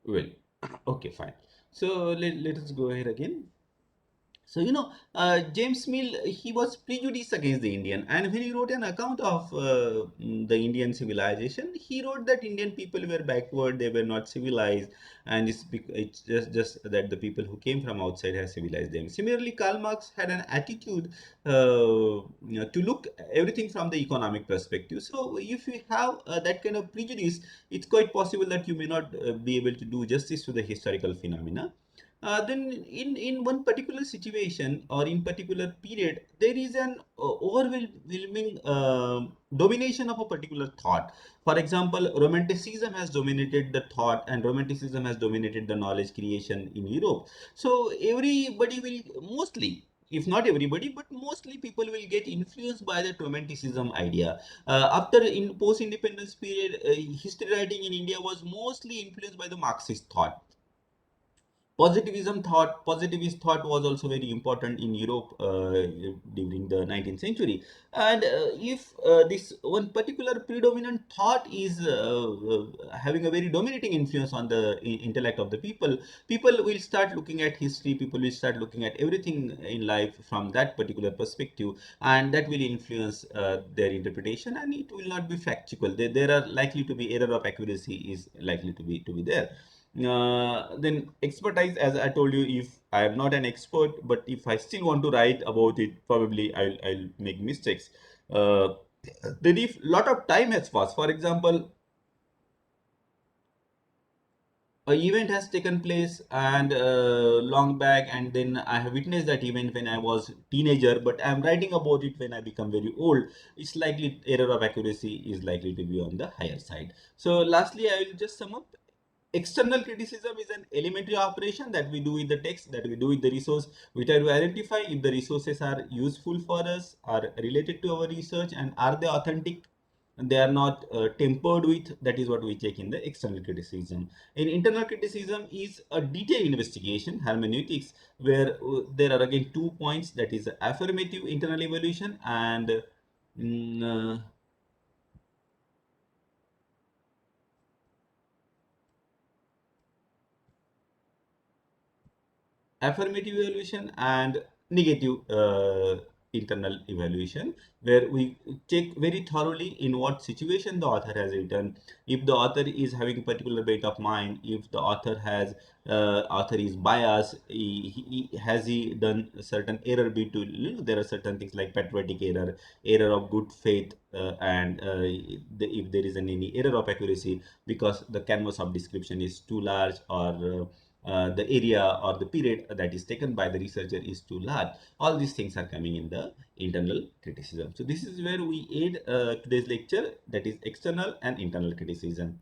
Well, okay, fine. So let us go ahead again. So, James Mill, he was prejudiced against the Indian, and when he wrote an account of the Indian civilization, he wrote that Indian people were backward, they were not civilized, and it's just that the people who came from outside has civilized them. Similarly, Karl Marx had an attitude to look everything from the economic perspective. So, if you have that kind of prejudice, it's quite possible that you may not be able to do justice to the historical phenomena. Then in one particular situation or in particular period, there is an overwhelming domination of a particular thought. For example, romanticism has dominated the thought, and romanticism has dominated the knowledge creation in Europe. So everybody will mostly, if not everybody, but mostly people will get influenced by that romanticism idea. After in post-independence period, history writing in India was mostly influenced by the Marxist thought. Positivist thought was also very important in Europe during the 19th century. And if this one particular predominant thought is having a very dominating influence on the intellect of the people will start looking at history, people will start looking at everything in life from that particular perspective, and that will influence their interpretation, and it will not be factual. There are likely to be error of accuracy is likely to be there. Then expertise, as I told you, if I am not an expert, but if I still want to write about it, probably I'll make mistakes. Uh, then if lot of time has passed, for example, a event has taken place and long back, and then I have witnessed that event when I was teenager, but I'm writing about it when I become very old. It's likely error of accuracy is likely to be on the higher side. So lastly, I will just sum up. External criticism is an elementary operation that we do with the text, that we do with the resource. We try to identify if the resources are useful for us, are related to our research, and are they authentic. And they are not tempered with. That is what we check in the external criticism. In internal criticism is a detailed investigation, hermeneutics, where there are again 2 points, that is affirmative internal evaluation and mm, uh, affirmative evaluation and negative internal evaluation, where we check very thoroughly in what situation the author has written, if the author is having a particular bent of mind, if the author is biased, has he done a certain error between, there are certain things like patriotic error of good faith, and if there is any error of accuracy because the canvas of description is too large, or the area or the period that is taken by the researcher is too large. All these things are coming in the internal criticism. So this is where we aid today's lecture, that is external and internal criticism.